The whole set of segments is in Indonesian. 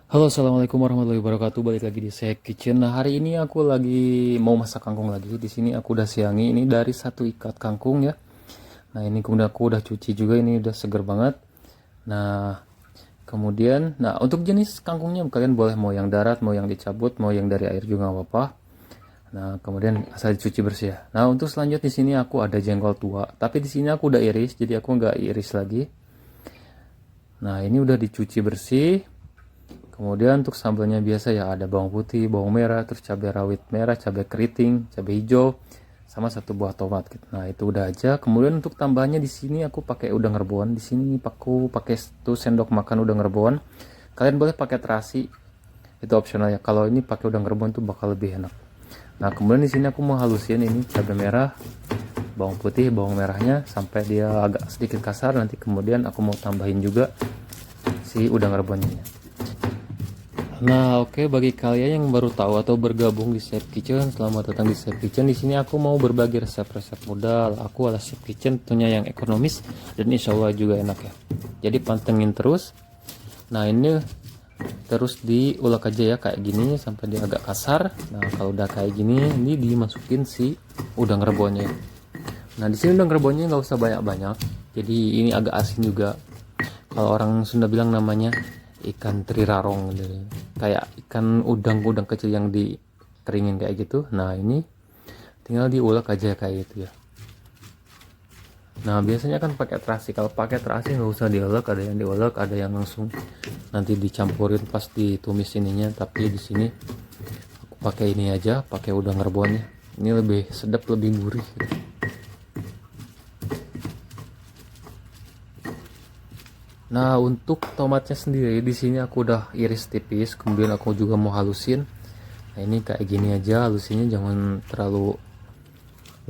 Halo, assalamualaikum warahmatullahi wabarakatuh. Balik lagi di Sek Kitchen. Nah, hari ini aku lagi mau masak kangkung lagi. Di sini aku udah siangi ini dari satu ikat kangkung ya. Nah, ini kemudian aku udah cuci juga. Ini udah seger banget. Nah, kemudian, untuk jenis kangkungnya kalian boleh mau yang darat, mau yang dicabut, mau yang dari air juga nggak apa-apa. Nah, kemudian asal dicuci bersih ya. Nah, untuk selanjutnya di sini aku ada jengkol tua. Tapi di sini aku udah iris, jadi aku nggak iris lagi. Nah, ini udah dicuci bersih. Kemudian untuk sambalnya biasa ya ada bawang putih, bawang merah, terus cabai rawit merah, cabai keriting, cabai hijau, sama satu buah tomat gitu. Nah, itu udah aja. Kemudian untuk tambahannya di sini aku pakai udang rebon. Di sini aku pakai 1 sendok makan udang rebon. Kalian boleh pakai terasi. Itu opsional ya. Kalau ini pakai udang rebon tuh bakal lebih enak. Nah, kemudian di sini aku mau halusin ini cabai merah, bawang putih, bawang merahnya sampai dia agak sedikit kasar. Nanti kemudian aku mau tambahin juga si udang rebonnya. Nah, oke, bagi kalian yang baru tahu atau bergabung di Chef Kitchen, selamat datang di Chef Kitchen. Di sini aku mau berbagi resep-resep mudah. Aku adalah Chef Kitchen, tentunya yang ekonomis dan insya Allah juga enak ya. Jadi pantengin terus. Nah, ini terus diulek aja ya kayak gini sampai dia agak kasar. Nah, kalau udah kayak gini, ini dimasukin si udang rebonnya. Nah, di sini udang rebonnya nggak usah banyak-banyak. Jadi ini agak asin juga. Kalau orang Sunda bilang namanya ikan trirarong gitu. Kayak ikan udang-udang kecil yang dikeringin kayak gitu. Nah, ini tinggal diulek aja kayak gitu ya. Nah, biasanya kan pakai terasi. Kalau pakai terasi nggak usah diulek, ada yang diulek, ada yang langsung nanti dicampurin pas ditumis ininya. Tapi di sini aku pakai ini aja, pakai udang rebonnya. Ini lebih sedap, lebih gurih gitu. Nah, untuk tomatnya sendiri di sini aku udah iris tipis, kemudian aku juga mau halusin. Nah, ini kayak gini aja, halusinnya jangan terlalu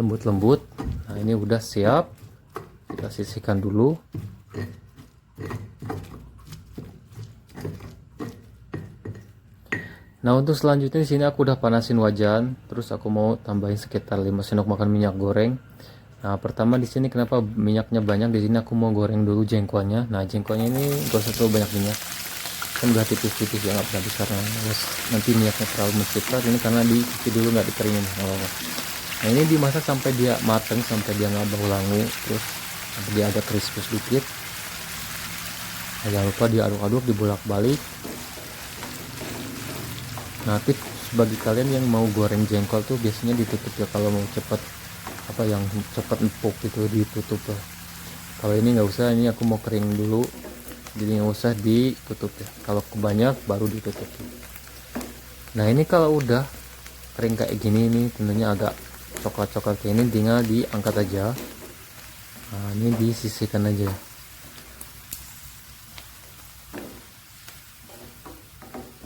lembut-lembut. Nah, ini udah siap. Kita sisihkan dulu. Nah, untuk selanjutnya di sini aku udah panasin wajan, terus aku mau tambahin sekitar 5 sendok makan minyak goreng. Nah, pertama di sini kenapa minyaknya banyak? Di sini aku mau goreng dulu jengkolnya. Nah, jengkolnya ini gak usah terlalu banyak minyak. Kan udah tipis-tipis ya, nggak habis karena nanti minyaknya terlalu menciprat. Ini karena dicuci dulu, nggak dikeringin. Nah, ini dimasak sampai dia mateng, sampai dia nggak bau langu, terus sampai dia agak crispy sedikit. Nah, jangan lupa diaduk-aduk, dibolak-balik. Nah, tips bagi kalian yang mau goreng jengkol tuh biasanya ditutup ya, kalau mau cepet apa yang cepet empuk itu ditutup lah. Kalau ini nggak usah, ini aku mau kering dulu, jadi nggak usah ditutup ya. Kalau kebanyak baru ditutup. Nah, ini kalau udah kering kayak gini, ini tentunya agak coklat-coklat kayak ini, tinggal diangkat aja. Nah, ini disisihkan aja.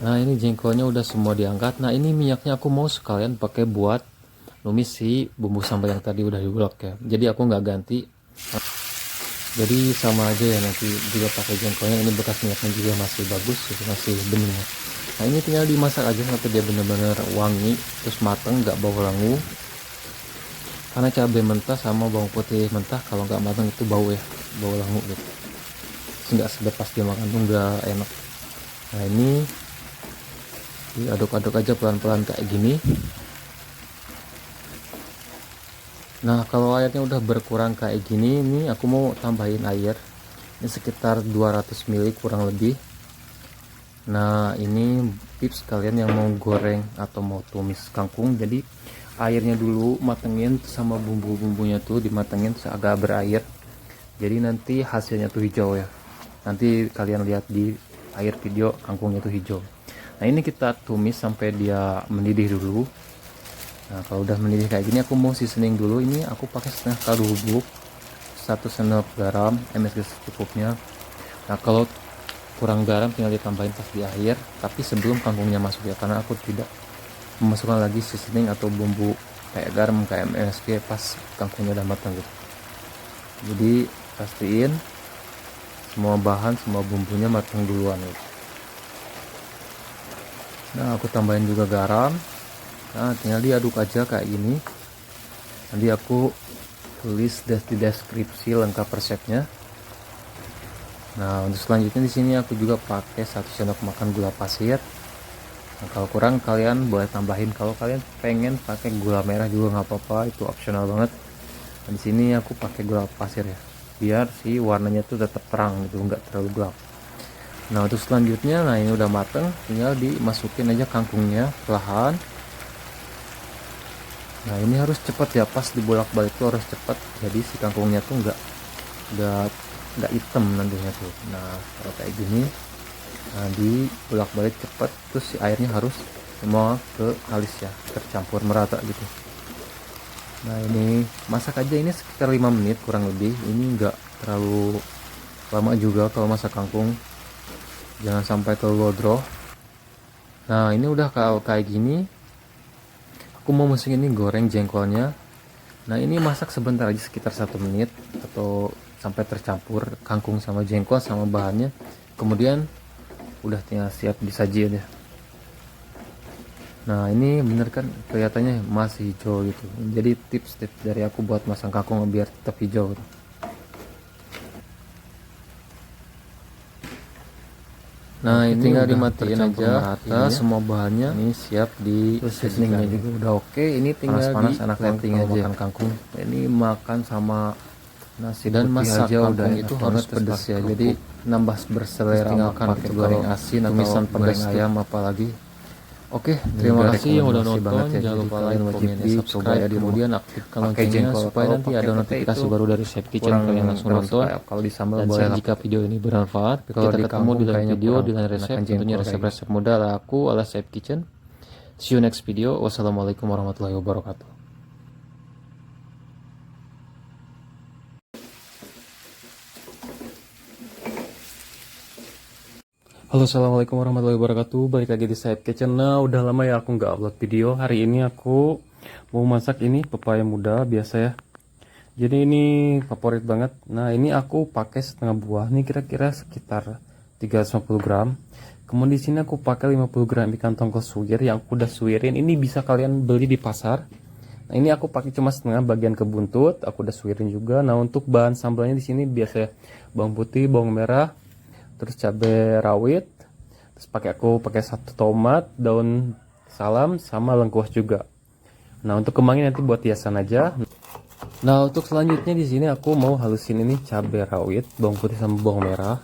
Nah, ini jengkolnya udah semua diangkat. Nah, ini minyaknya aku mau sekalian pakai buat numis si bumbu sambal yang tadi udah diulek ya. Jadi aku nggak ganti. Jadi sama aja ya, nanti juga pakai jengkolnya. Ini bekas minyaknya juga masih bagus, masih bening ya. Nah, ini tinggal dimasak aja sampai dia benar-benar wangi, terus mateng, nggak bau langu. Karena cabai mentah sama bawang putih mentah kalau nggak matang itu bau ya, bau langu gitu. Nggak sedap pas dia makan tuh nggak enak. Nah, ini diaduk-aduk aja pelan-pelan kayak gini. Nah, kalau airnya udah berkurang kayak gini, ini aku mau tambahin air. Ini sekitar 200 ml kurang lebih. Nah, ini tips kalian yang mau goreng atau mau tumis kangkung. Jadi airnya dulu matengin sama bumbu-bumbunya tuh dimatengin agak berair. Jadi nanti hasilnya tuh hijau ya. Nanti kalian lihat di air video kangkungnya tuh hijau. Nah, ini kita tumis sampai dia mendidih dulu. Nah, kalau udah mendidih kayak gini, aku mau seasoning dulu. Ini aku pakai setengah kaldu bubuk, 1 sendok garam, MSG secukupnya. Nah, kalau kurang garam tinggal ditambahin pas di akhir, tapi sebelum kangkungnya masuk ya, karena aku tidak memasukkan lagi seasoning atau bumbu kayak garam, kayak MSG pas kangkungnya udah matang gitu. Jadi pastiin semua bahan, semua bumbunya matang duluan gitu. Nah, aku tambahin juga garam. Nah, tinggal diaduk aja kayak gini. Nanti aku tulis di deskripsi lengkap resepnya. Nah, untuk selanjutnya di sini aku juga pakai 1 sendok makan gula pasir. Nah, kalau kurang kalian boleh tambahin. Kalau kalian pengen pakai gula merah juga nggak apa-apa, itu opsional banget. Nah, di sini aku pakai gula pasir ya, biar si warnanya tuh tetap terang gitu, nggak terlalu gelap. Nah, untuk selanjutnya, nah ini udah mateng, tinggal dimasukin aja kangkungnya perlahan. Nah, ini harus cepat ya, pas dibolak-balik tuh harus cepat, jadi si kangkungnya tuh nggak nggak hitam nantinya tuh. Nah, kalau kayak gini, nah dibolak-balik cepat, terus si airnya harus semua ke kalis ya, tercampur merata gitu. Nah, ini masak aja ini sekitar 5 menit kurang lebih. Ini enggak terlalu lama juga kalau masak kangkung, jangan sampai terlalu lodroh. Nah, ini udah kayak gini, aku mau masukin ini goreng jengkolnya. Nah, ini masak sebentar aja sekitar 1 menit atau sampai tercampur kangkung sama jengkol sama bahannya, kemudian udah tinggal siap disaji aja. Nah, ini bener kan kelihatannya masih hijau gitu, jadi tips-tips dari aku buat masang kangkung biar tetap hijau gitu. Nah, ini tinggal dimatiin aja rata semua bahannya. Ini siap di seasoningnya juga udah oke. Ini tinggal panas-panas anak setting aja makan kangkung. Ini makan sama nasi dan masak aja udah itu harus pedes ya, jadi nambah berselera. Tinggal pakai goreng asin atau tumisan pedas ayam apalagi. Oke, terima kasih yang udah nonton. Jangan lupa like, komen, dan subscribe, kemudian aktifkan loncengnya supaya nanti ada notifikasi baru dari Chef Kitchen kalian langsung nonton. Kalau di sambal boleh. Dan jika video ini bermanfaat, kita ketemu di lain video, di lain resep, tentunya resep-resep mudah ala aku, ala Chef Kitchen. See you next video. Wassalamualaikum warahmatullahi wabarakatuh. Halo, assalamualaikum warahmatullahi wabarakatuh. Balik lagi di Chef Kitchen. Nah, udah lama ya aku nggak upload video. Hari ini aku mau masak ini pepaya muda biasa ya. Jadi ini favorit banget. Nah, ini aku pakai setengah buah. Ini kira-kira sekitar 350 gram. Kemudian di sini aku pakai 50 gram ikan tongkol suwir yang aku udah suwirin. Ini bisa kalian beli di pasar. Nah, ini aku pakai cuma setengah bagian ke buntut. Aku udah suwirin juga. Nah, untuk bahan sambalnya di sini biasa ya, bawang putih, bawang merah, terus cabai rawit, terus aku pakai 1 tomat, daun salam, sama lengkuas juga. Nah, untuk kemangnya nanti buat hiasan aja. Nah, untuk selanjutnya di sini aku mau halusin ini cabai rawit, bawang putih sama bawang merah.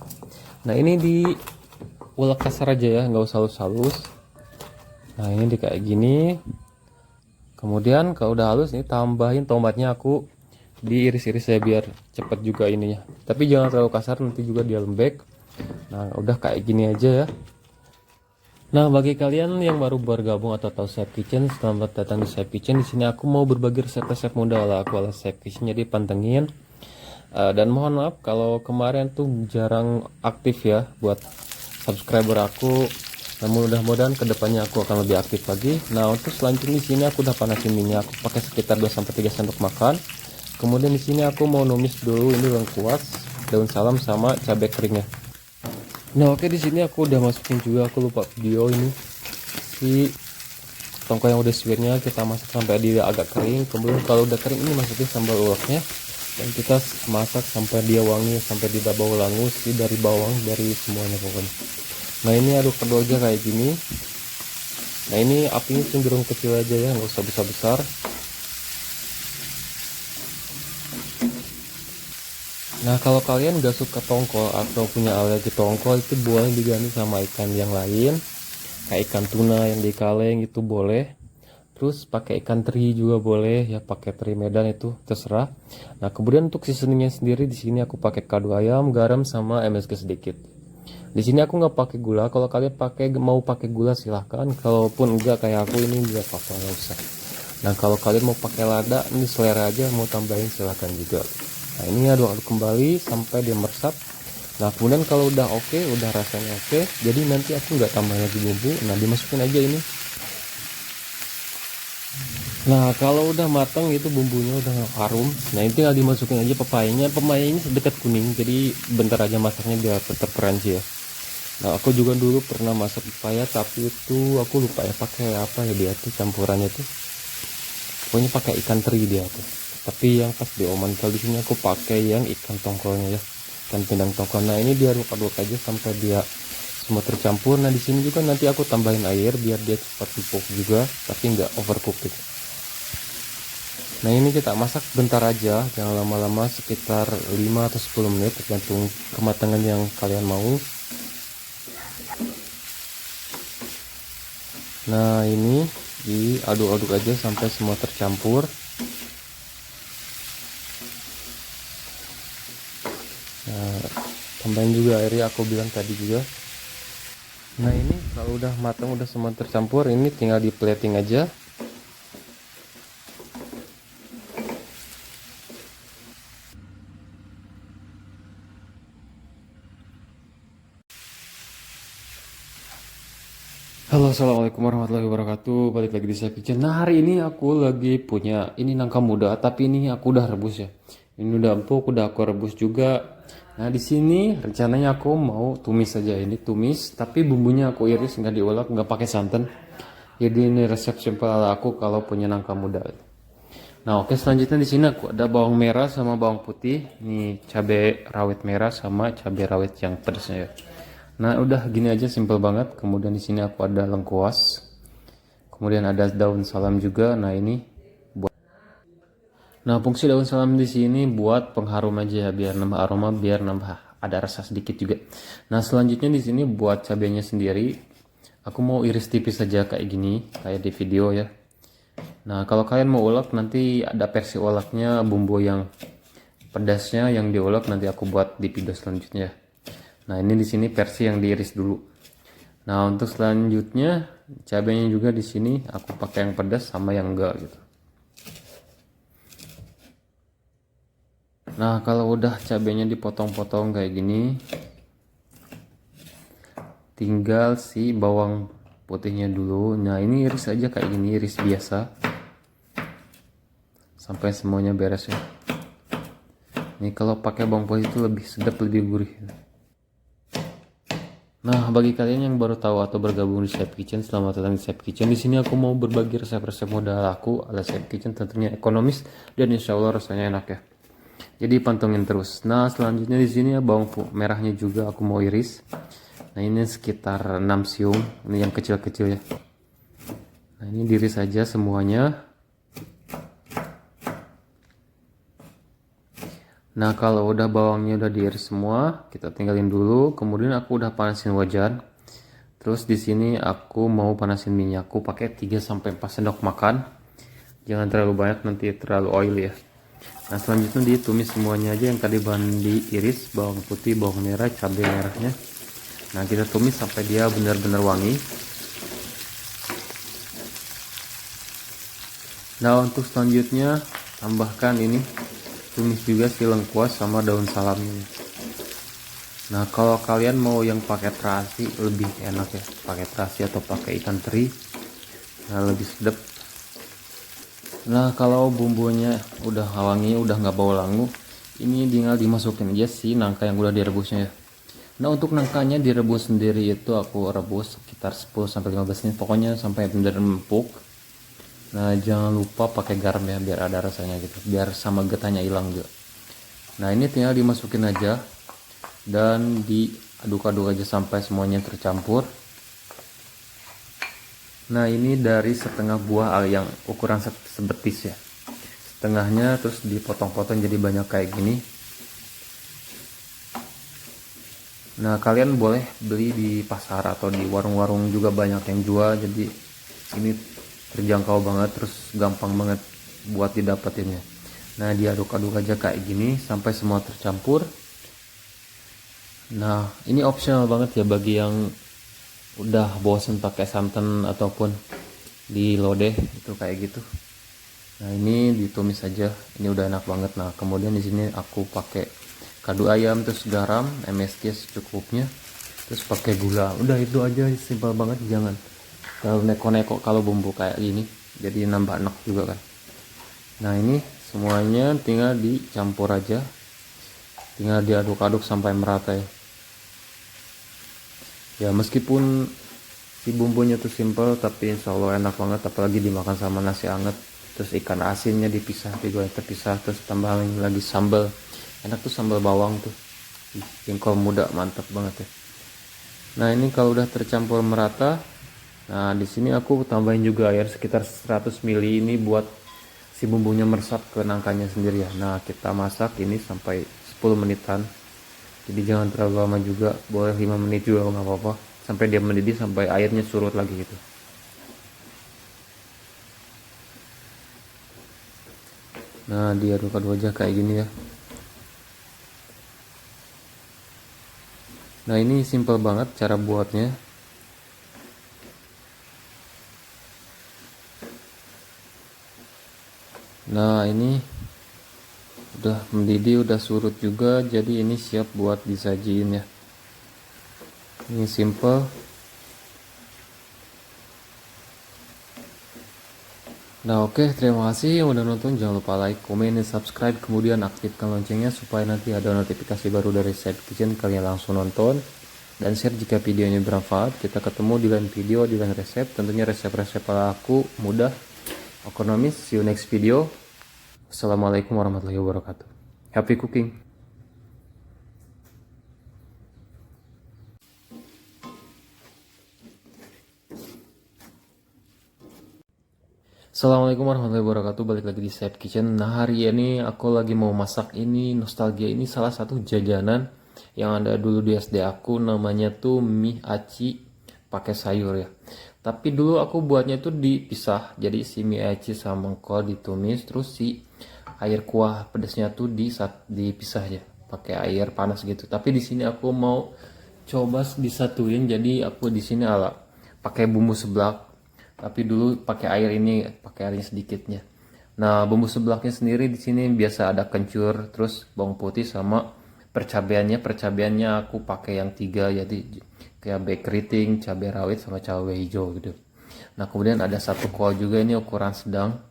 Nah, ini diulek kasar aja ya, nggak usah halus-halus. Nah, ini di kayak gini. Kemudian kalau udah halus, ini tambahin tomatnya, aku diiris-iris ya biar cepet juga ininya. Tapi jangan terlalu kasar, nanti juga dia lembek. Nah, udah kayak gini aja ya. Nah, bagi kalian yang baru bergabung atau tahu Chef Kitchen, selamat datang di Chef Kitchen. Di sini aku mau berbagi resep-resep mudah ala aku, ala Chef Kitchen. Jadi pantengin. Dan mohon maaf kalau kemarin tuh jarang aktif ya buat subscriber aku. Namun mudah-mudahan kedepannya aku akan lebih aktif lagi. Nah, untuk selanjutnya di sini aku udah panasin minyak. Aku pakai sekitar 2-3 sendok makan. Kemudian di sini aku mau numis dulu ini lengkuas, daun salam sama cabai keringnya. Nah, oke, di sini aku udah masukin juga, aku lupa video ini, si tongkol yang udah suwirnya kita masak sampai dia agak kering. Kemudian kalau udah kering ini masukin sambal uleknya dan kita masak sampai dia wangi, sampai dia bau langus sih dari bawang, dari semuanya pokoknya. Nah, ini aduk-aduk aja kayak gini. Nah, ini apinya cenderung kecil aja ya, nggak usah besar-besar. Nah, kalau kalian gak suka tongkol atau punya alergi tongkol, itu boleh diganti sama ikan yang lain, kayak ikan tuna yang dikaleng itu boleh. Terus pakai ikan teri juga boleh ya, pakai teri Medan itu terserah. Nah, kemudian untuk seasoningnya sendiri di sini aku pakai kaldu ayam, garam sama MSG sedikit. Di sini aku nggak pakai gula. Kalau kalian mau pakai gula silahkan. Kalaupun enggak kayak aku ini nggak apa-apa, nggak usah. Nah, kalau kalian mau pakai lada, ini selera aja, mau tambahin silahkan juga. Nah, ini aduk-aduk kembali sampai dia meresap. Nah, kemudian kalau udah oke, udah rasanya oke, jadi nanti aku nggak tambah lagi bumbu. Nah, dimasukin aja ini. Nah, kalau udah matang itu bumbunya udah harum. Nah, ini tinggal dimasukin aja pepayanya. Pepayanya sedekat kuning, jadi bentar aja masaknya biar tetap crunchy ya. Nah, aku juga dulu pernah masak pepaya, tapi itu aku lupa ya pakai apa ya dia tuh campurannya tuh. Pokoknya pakai ikan teri dia tuh. Tapi yang pas di oman kali ini aku pakai yang ikan tongkolnya ya. ikan pindang tongkol. Nah ini diaduk-aduk aja sampai dia semua tercampur. Nah di sini juga nanti aku tambahin air biar dia cepat empuk juga, tapi nggak overcook gitu. Nah ini kita masak bentar aja, jangan lama-lama, sekitar 5 atau 10 menit tergantung kematangan yang kalian mau. Nah ini diaduk-aduk aja sampai semua tercampur. Nah tambahin juga airnya, aku bilang tadi juga. Nah ini kalau udah matang, udah semua tercampur, ini tinggal di plating aja. Halo, assalamualaikum warahmatullahi wabarakatuh. Balik lagi di Chef Kitchen. Nah hari ini aku lagi punya ini nangka muda, tapi ini aku udah rebus ya. Ini udah empuk, udah aku rebus juga. Nah di sini rencananya aku mau tumis saja. Ini tumis, tapi bumbunya aku iris, nggak diulek, nggak pakai santan. Jadi ini resep simpel ala aku kalau punya nangka muda. Nah oke, selanjutnya di sini aku ada bawang merah sama bawang putih. Ini cabai rawit merah sama cabai rawit yang pedasnya ya. Nah udah gini aja, simple banget. Kemudian di sini aku ada lengkuas, kemudian ada daun salam juga. Nah ini buat, nah fungsi daun salam di sini buat pengharum aja ya, biar nambah aroma, biar nambah ada rasa sedikit juga. Nah selanjutnya di sini buat cabenya sendiri, aku mau iris tipis saja kayak gini, kayak di video ya. Nah kalau kalian mau ulek, nanti ada versi uleknya, bumbu yang pedasnya yang diulek nanti aku buat di video selanjutnya. Nah ini di sini versi yang diiris dulu. Nah untuk selanjutnya cabenya juga di sini aku pakai yang pedas sama yang enggak gitu. Nah kalau udah cabenya dipotong-potong kayak gini, tinggal si bawang putihnya dulu. Nah ini iris aja kayak gini, iris biasa sampai semuanya beres ya. Ini kalau pakai bawang putih itu lebih sedap, lebih gurih. Nah, bagi kalian yang baru tahu atau bergabung di Chef Kitchen, selamat datang di Chef Kitchen. Di sini aku mau berbagi resep-resep modal aku ala Chef Kitchen, tentunya ekonomis dan insya Allah rasanya enak ya. Jadi pantengin terus. Nah, selanjutnya di sini ya bawang merahnya juga aku mau iris. Nah, ini sekitar 6 siung, ini yang kecil-kecil ya. Nah, ini diiris saja semuanya. Nah kalau udah bawangnya udah diiris semua, kita tinggalin dulu. Kemudian aku udah panasin wajan. Terus di sini aku mau panasin minyakku pakai 3-4 sendok makan. Jangan terlalu banyak, nanti terlalu oil ya. Nah selanjutnya ditumis semuanya aja yang tadi bahan diiris, bawang putih, bawang merah, cabai merahnya. Nah kita tumis sampai dia benar-benar wangi. Nah untuk selanjutnya tambahkan ini, tumis juga si lengkuas sama daun salamnya. Nah kalau kalian mau yang pakai terasi lebih enak ya, pakai terasi atau pakai ikan teri, nah lebih sedap. Nah kalau bumbunya udah wangi, udah nggak bau langu, ini tinggal dimasukin aja si nangka yang udah direbusnya ya. Nah untuk nangkanya direbus sendiri itu aku rebus sekitar 10-15 menit, pokoknya sampai benar-benar empuk. Nah jangan lupa pakai garam ya, biar ada rasanya gitu, biar sama getahnya hilang juga. Nah ini tinggal dimasukin aja dan diaduk-aduk aja sampai semuanya tercampur. Nah ini dari setengah buah yang ukuran sebetis ya, setengahnya terus dipotong-potong jadi banyak kayak gini. Nah kalian boleh beli di pasar atau di warung-warung juga banyak yang jual, jadi ini terjangkau banget, terus gampang banget buat didapetinnya. Nah diaduk-aduk aja kayak gini sampai semua tercampur. Nah ini optional banget ya bagi yang udah bosen pakai santan ataupun di lodeh itu kayak gitu. Nah ini ditumis aja, ini udah enak banget. Nah kemudian di sini aku pakai kaldu ayam, terus garam, MSG secukupnya, terus pakai gula. Udah itu aja, simpel banget, jangan kalau neko-neko kalau bumbu kayak gini, jadi nambah enak juga kan. Nah ini semuanya tinggal dicampur aja, tinggal diaduk-aduk sampai merata ya. Ya meskipun si bumbunya tuh simple, tapi insya Allah enak banget, apalagi dimakan sama nasi hangat. Terus ikan asinnya dipisah, digoreng terpisah, terus tambahin lagi sambal. Enak tuh sambal bawang tuh, jengkol muda mantap banget ya. Nah ini kalau udah tercampur merata, nah di sini aku tambahin juga air sekitar 100 ml ini buat si bumbunya meresap ke nangkanya sendiri ya. Nah kita masak ini sampai 10 menitan, jadi jangan terlalu lama juga, boleh 5 menit juga nggak apa-apa, sampai dia mendidih sampai airnya surut lagi gitu. Nah diaduk-aduk aja kayak gini ya. Nah ini simple banget cara buatnya. Nah ini udah mendidih, udah surut juga, jadi ini siap buat disajiin ya. Ini simple. Nah oke, terima kasih yang udah nonton. Jangan lupa like, komen, dan subscribe, kemudian aktifkan loncengnya supaya nanti ada notifikasi baru dari Said Kitchen. Kalian langsung nonton dan share jika videonya bermanfaat. Kita ketemu di lain video, di lain resep. Tentunya resep-resep ala aku mudah, ekonomis. See you next video. Assalamualaikum warahmatullahi wabarakatuh. Happy cooking. Assalamualaikum warahmatullahi wabarakatuh. Balik lagi di Said Kitchen. Nah hari ini aku lagi mau masak ini nostalgia. Ini salah satu jajanan yang ada dulu di SD aku, namanya tuh mie aci pakai sayur ya. Tapi dulu aku buatnya tuh dipisah. Jadi si mie aci sama kol ditumis, terus si air kuah pedasnya tuh dipisah ya, pakai air panas gitu. Tapi di sini aku mau coba disatuin. Jadi aku di sini ala pakai bumbu seblak, tapi dulu pakai air ini, pakai airnya sedikitnya. Nah bumbu seblaknya sendiri di sini biasa ada kencur, terus bawang putih sama percabeannya aku pakai yang 3, jadi kayak bay keriting, cabai rawit sama cabai hijau gitu. Nah kemudian ada satu kol juga, ini ukuran sedang.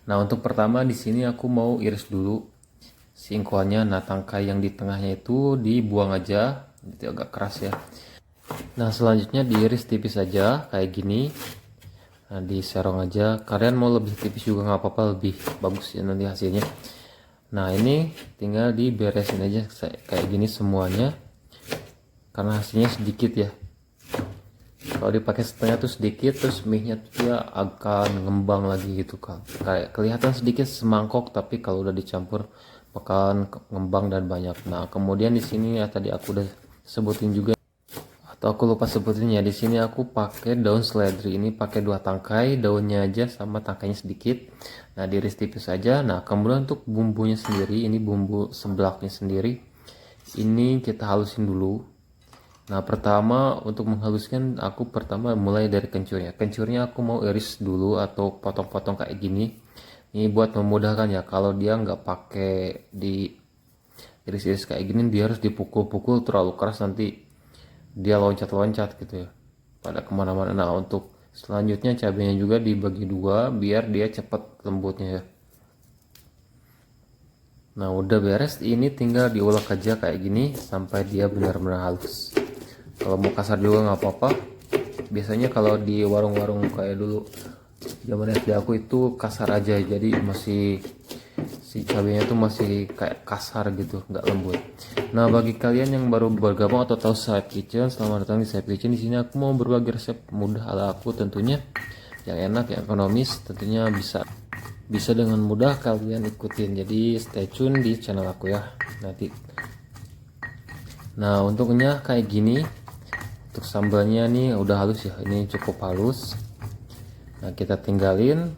Nah untuk pertama di sini aku mau iris dulu si kolnya. Nah tangkai yang di tengahnya itu dibuang aja, itu agak keras ya. Nah selanjutnya diiris tipis aja kayak gini. Nah diserong aja, kalian mau lebih tipis juga nggak apa-apa, lebih bagus ya nanti hasilnya. Nah ini tinggal diberesin aja kayak gini semuanya, karena hasilnya sedikit ya. Kalau dipakai setengah tuh sedikit, terus mie nya tuh dia akan ngembang lagi gitu kan, kayak kelihatan sedikit semangkok, tapi kalau udah dicampur bakalan ngembang dan banyak. Nah kemudian di sini ya tadi aku udah sebutin juga, atau aku lupa sebutinnya, di sini aku pakai daun seledri. Ini pakai 2 tangkai, daunnya aja sama tangkainya sedikit. Nah diiris tipis aja. Nah kemudian untuk bumbunya sendiri, ini bumbu seblaknya sendiri, ini kita halusin dulu. Nah pertama untuk menghaluskan, aku pertama mulai dari kencurnya. Kencurnya aku mau iris dulu atau potong-potong kayak gini. Ini buat memudahkan ya, kalau dia nggak pakai di iris-iris kayak gini, dia harus dipukul-pukul terlalu keras, nanti dia loncat-loncat gitu ya pada kemana-mana. Nah untuk selanjutnya cabenya juga dibagi 2 biar dia cepat lembutnya ya. Nah udah beres, ini tinggal diulek aja kayak gini sampai dia benar-benar halus. Kalau mau kasar juga nggak apa-apa. Biasanya kalau di warung-warung kayak dulu zaman SD aku itu kasar aja, jadi masih si cabenya tuh masih kayak kasar gitu, nggak lembut. Nah bagi kalian yang baru bergabung atau tahu Said Kitchen, selamat datang di Said Kitchen. Di sini aku mau berbagi resep mudah ala aku tentunya, yang enak, yang ekonomis, tentunya bisa dengan mudah kalian ikutin. Jadi stay tune di channel aku ya nanti. Nah untuknya kayak gini. Untuk sambalnya nih udah halus ya, ini cukup halus. Nah kita tinggalin.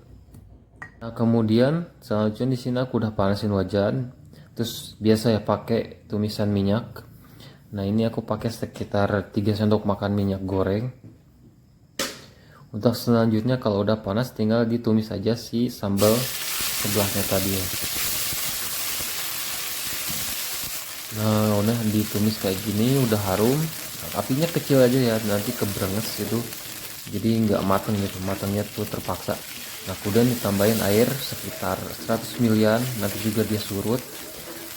Nah kemudian selanjutnya di sini aku udah panasin wajan. Terus biasa ya pakai tumisan minyak. Nah ini aku pakai sekitar 3 sendok makan minyak goreng. Untuk selanjutnya kalau udah panas tinggal ditumis aja si sambal sebelahnya tadi ya. Nah udah ditumis kayak gini, udah harum. Apinya kecil aja ya, nanti kebrenges itu, jadi nggak mateng gitu, matangnya tuh terpaksa. Nah kemudian ditambahin air sekitar 100 ml, nanti juga dia surut.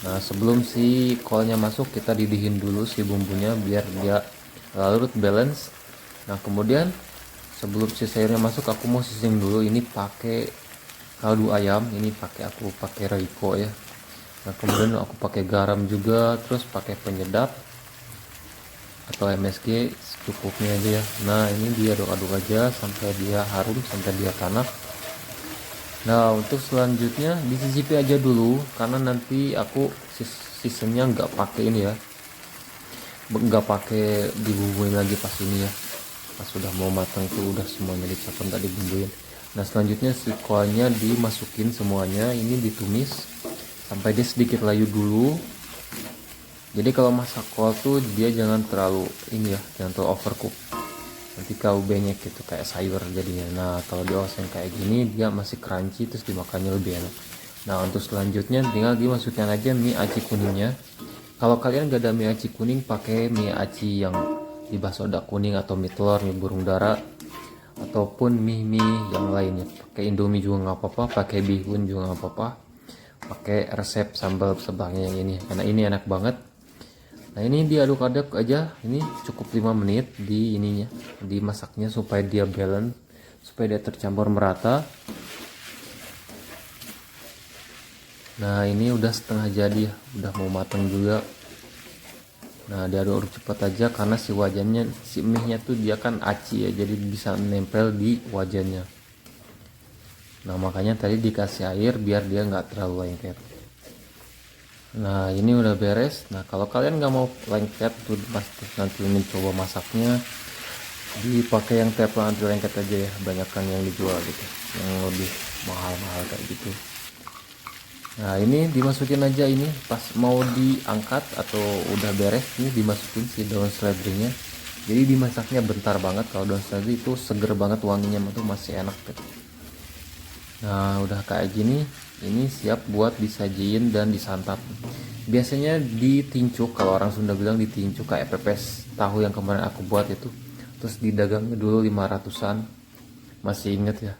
Nah sebelum si kolnya masuk, kita didihin dulu si bumbunya biar dia larut balance. Nah kemudian sebelum si sayurnya masuk, aku mau sising dulu. Ini pakai kaldu ayam, ini aku pakai Royco ya. Nah kemudian aku pakai garam juga, terus pakai penyedap atau MSG secukupnya aja ya. Nah ini diaduk-aduk aja sampai dia harum, sampai dia tanak. Nah untuk selanjutnya dicicipi aja dulu, karena nanti aku seasonnya nggak pakai ini ya, nggak pakai dibumbuin lagi pas ini ya, pas sudah mau matang tuh udah semuanya dicampur, tadi bumbuin. Nah selanjutnya si kuahnya dimasukin semuanya, ini ditumis sampai dia sedikit layu dulu. Jadi kalau masak kol tuh dia jangan terlalu ini ya, jangan terlalu overcook, nanti kau banyak gitu kayak sayur jadinya. Nah kalau dioseng kayak gini dia masih crunchy, terus dimakannya lebih enak. Nah untuk selanjutnya tinggal dimasukkan aja mie aci kuningnya. Kalau kalian gak ada mie aci kuning, pakai mie aci yang dibahas soda kuning, atau mie telur, mie burung dara, ataupun mie yang lainnya. Pakai indomie juga nggak apa-apa, pakai bihun juga nggak apa-apa, pakai resep sambal sebangnya yang ini karena ini enak banget. Nah ini diaduk-aduk aja, ini cukup 5 menit di ininya, dimasaknya supaya dia balance, supaya dia tercampur merata. Nah ini udah setengah jadi ya, udah mau matang juga. Nah diaduk cepat aja karena si wajannya, si mie nya tuh dia kan aci ya, jadi bisa nempel di wajannya. Nah makanya tadi dikasih air biar dia nggak terlalu lengket. Nah ini udah beres. Nah kalau kalian nggak mau lengket tuh pas nanti mencoba masaknya, dipakai yang teflon anti lengket aja ya, banyakkan yang dijual gitu, yang lebih mahal-mahal kayak gitu. Nah ini dimasukin aja, ini pas mau diangkat atau udah beres ini dimasukin si daun seledrinya. Jadi dimasaknya bentar banget, kalau daun seledri itu seger banget wanginya, tuh masih enak gitu. Nah udah kayak gini, ini siap buat disajiin dan disantap. Biasanya ditincuk, kalau orang Sunda bilang ditincuk, kayak pepes tahu yang kemarin aku buat itu. Terus didagangnya dulu 500-an, masih inget ya.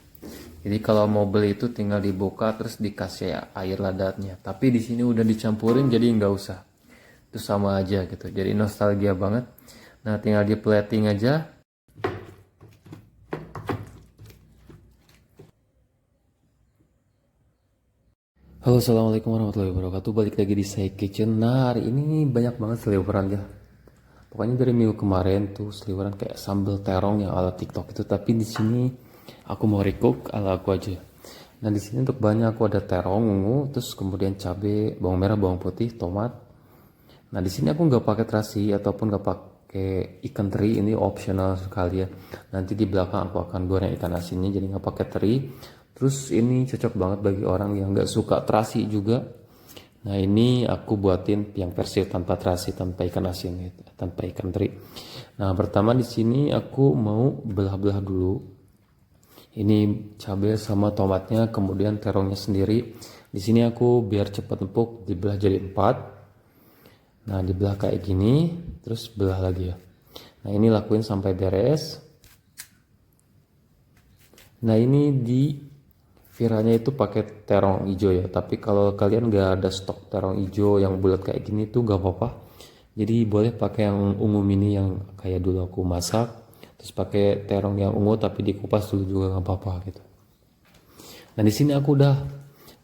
Jadi kalau mau beli itu tinggal dibuka terus dikasih air ladatnya. Tapi di sini udah dicampurin jadi nggak usah. Itu sama aja gitu. Jadi nostalgia banget. Nah tinggal di plating aja. Halo, assalamualaikum warahmatullahi wabarakatuh. Balik lagi di Saya Kitchen. Nah hari ini banyak banget seliweran ya. Pokoknya dari minggu kemarin tuh seliweran kayak sambal terong yang ala TikTok itu. Tapi di sini aku mau recook ala aku aja. Nah di sini untuk bahannya aku ada terong ungu, terus kemudian cabai, bawang merah, bawang putih, tomat. Nah di sini aku nggak pakai terasi ataupun nggak pakai ikan teri, ini optional sekali ya. Nanti di belakang aku akan goreng ikan asinnya, jadi nggak pakai teri. Terus ini cocok banget bagi orang yang nggak suka terasi juga. Nah ini aku buatin yang versi tanpa terasi, tanpa ikan asin, gitu, tanpa ikan teri. Nah pertama di sini aku mau belah-belah dulu. Ini cabai sama tomatnya, kemudian terongnya sendiri. Di sini aku biar cepat empuk dibelah jadi 4. Nah dibelah kayak gini, terus belah lagi ya. Nah ini lakuin sampai beres. Nah ini di viralnya itu pakai terong hijau ya, tapi kalau kalian nggak ada stok terong hijau yang bulat kayak gini tuh nggak apa-apa. Jadi boleh pakai yang ungu mini yang kayak dulu aku masak, terus pakai terong yang ungu tapi dikupas dulu juga nggak apa-apa gitu. Nah di sini aku udah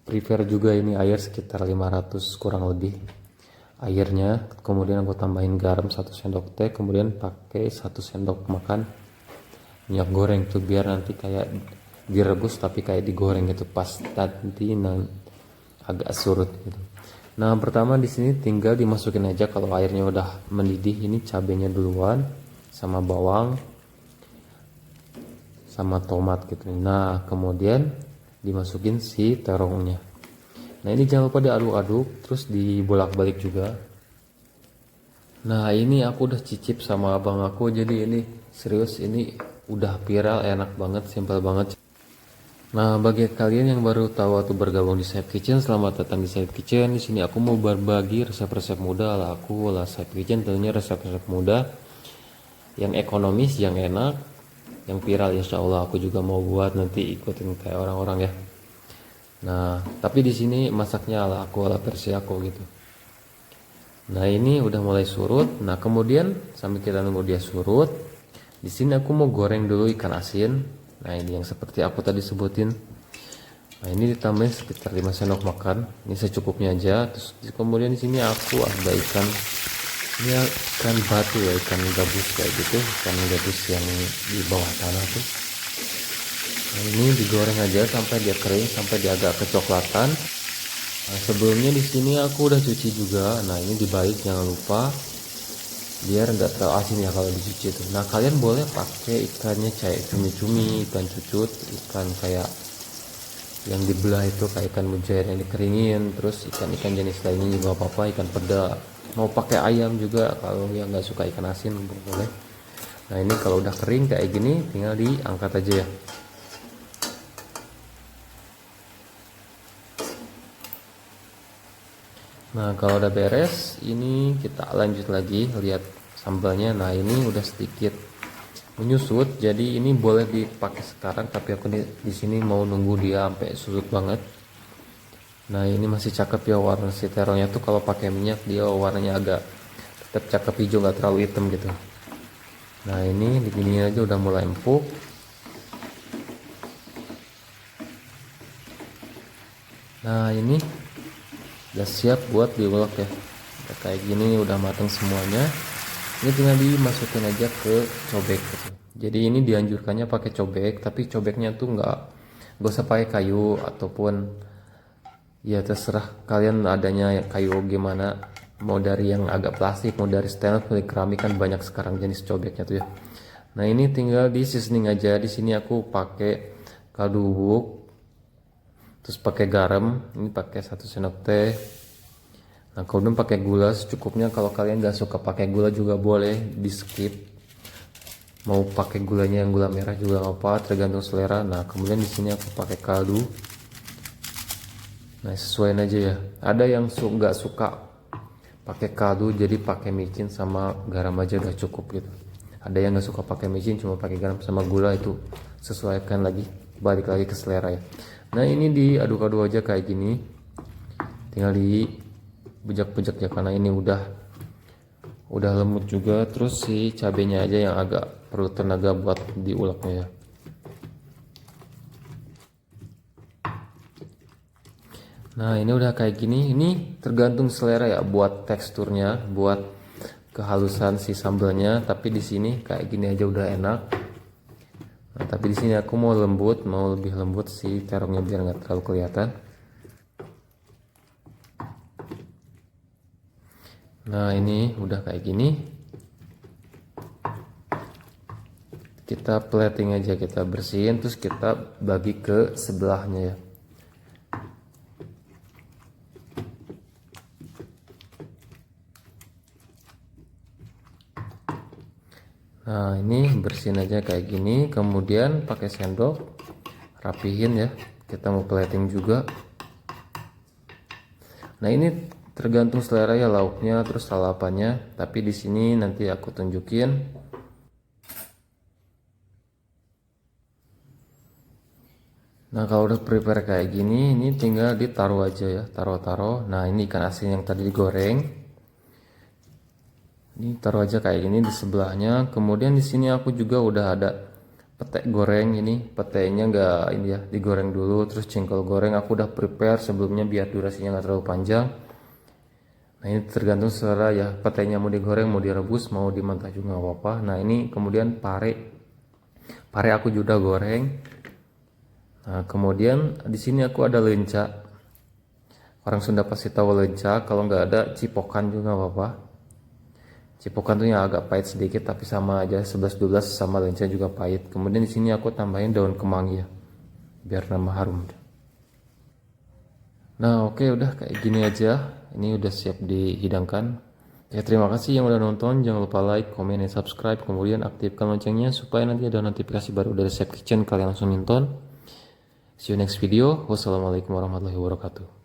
prepare juga ini air sekitar 500 kurang lebih airnya, kemudian aku tambahin garam 1 sendok teh, kemudian pakai 1 sendok makan minyak goreng tuh biar nanti kayak direbus tapi kayak digoreng gitu, pas nanti agak surut gitu. Nah pertama di sini tinggal dimasukin aja kalau airnya udah mendidih, ini cabenya duluan sama bawang sama tomat gitu. Nah kemudian dimasukin si terongnya. Nah ini jangan lupa diaduk-aduk terus dibolak-balik juga. Nah ini aku udah cicip sama abang aku, jadi ini serius, ini udah viral, enak banget, simpel banget. Nah, bagi kalian yang baru tahu atau bergabung di Saip Kitchen, selamat datang di Saip Kitchen. Di sini aku mau berbagi resep-resep muda ala aku, ala Saip Kitchen. Tentunya resep-resep muda yang ekonomis, yang enak, yang viral. Insya Allah aku juga mau buat, nanti ikutin kayak orang-orang ya. Nah, tapi di sini masaknya ala aku, ala versi aku gitu. Nah, ini udah mulai surut. Nah, kemudian sambil kita nunggu dia surut, di sini aku mau goreng dulu ikan asin. Nah ini yang seperti aku tadi sebutin. Nah ini ditambahin sekitar 5 sendok makan, ini secukupnya aja. Terus kemudian di sini aku ada ikan, ini ikan batu ya, ikan gabus kayak gitu, ikan gabus yang di bawah tanah tuh. Nah ini digoreng aja sampai dia kering, sampai dia agak kecoklatan. Nah, sebelumnya di sini aku udah cuci juga. Nah ini dibalik jangan lupa, biar nggak terlalu asin ya kalau dicuci itu. Nah kalian boleh pakai ikannya kayak cumi-cumi, ikan cucut, ikan kayak yang dibelah itu kayak ikan mujair yang dikeringin, terus ikan-ikan jenis lainnya juga apa-apa, ikan peda, mau pakai ayam juga kalau yang nggak suka ikan asin boleh. Nah ini kalau udah kering kayak gini tinggal diangkat aja ya. Nah kalau udah beres, ini kita lanjut lagi lihat sambalnya. Nah ini udah sedikit menyusut, jadi ini boleh dipakai sekarang, tapi aku di sini mau nunggu dia sampai susut banget. Nah ini masih cakep ya warna si terongnya tuh, kalau pakai minyak dia warnanya agak tetap cakep hijau, nggak terlalu hitam gitu. Nah ini digini aja udah mulai empuk. Nah ini udah siap buat diulek ya. Udah kayak gini udah matang semuanya. Ini tinggal dimasukin aja ke cobek gitu. Jadi ini dianjurkannya pakai cobek, tapi cobeknya tuh nggak usah pakai kayu ataupun ya terserah kalian adanya kayu gimana. Mau dari yang agak plastik, mau dari stainless, mau dari keramik, kan banyak sekarang jenis cobeknya tuh ya. Nah ini tinggal di seasoning aja. Di sini aku pakai kaldu bubuk, terus pakai garam, ini pakai 1 sendok teh. Nah kemudian pakai gula secukupnya, kalau kalian nggak suka pakai gula juga boleh di skip, mau pakai gulanya yang gula merah juga nggak apa, tergantung selera. Nah kemudian di sini aku pakai kaldu. Nah sesuaiin aja ya, ada yang nggak suka pakai kaldu jadi pakai micin sama garam aja udah cukup gitu. Ada yang nggak suka pakai micin, cuma pakai garam sama gula, itu sesuaikan lagi, balik lagi ke selera ya. Nah ini diaduk-aduk aja kayak gini, tinggal di bejak-bejak ya, karena ini udah lembut juga. Terus si cabenya aja yang agak perlu tenaga buat diuleknya ya. Nah ini udah kayak gini, ini tergantung selera ya buat teksturnya, buat kehalusan si sambalnya. Tapi di sini kayak gini aja udah enak. Nah, tapi di sini aku mau lembut, mau lebih lembut si terongnya biar nggak terlalu kelihatan. Nah ini udah kayak gini, kita plating aja, kita bersihin, terus kita bagi ke sebelahnya ya. Nah ini bersihin aja kayak gini, kemudian pakai sendok rapihin ya, kita mau plating juga. Nah ini tergantung selera ya lauknya, terus lalapannya, tapi di sini nanti aku tunjukin. Nah kalau udah prepare kayak gini, ini tinggal ditaruh aja ya, taruh-taruh. Nah ini ikan asin yang tadi digoreng, ini taruh aja kayak gini di sebelahnya. Kemudian di sini aku juga udah ada pete goreng, ini petenya nggak ini ya, digoreng dulu. Terus jengkol goreng aku udah prepare sebelumnya biar durasinya nggak terlalu panjang. Nah ini tergantung selera ya, petenya mau digoreng, mau direbus, mau dimantah juga nggak apa-apa. Nah ini kemudian pare aku juga goreng. Nah kemudian di sini aku ada lenca, orang Sunda pasti tahu lenca, kalau nggak ada cipokan juga nggak apa-apa. Cipokan tuh yang agak pahit sedikit, tapi sama aja 11-12 sama lenca juga pahit. Kemudian di sini aku tambahin daun kemangi ya, biar nambah harum. Nah oke, udah kayak gini aja. Ini udah siap dihidangkan. Ya terima kasih yang udah nonton. Jangan lupa like, comment, dan subscribe. Kemudian aktifkan loncengnya supaya nanti ada notifikasi baru dari Chef Kitchen, kalian langsung nonton. See you next video. Wassalamualaikum warahmatullahi wabarakatuh.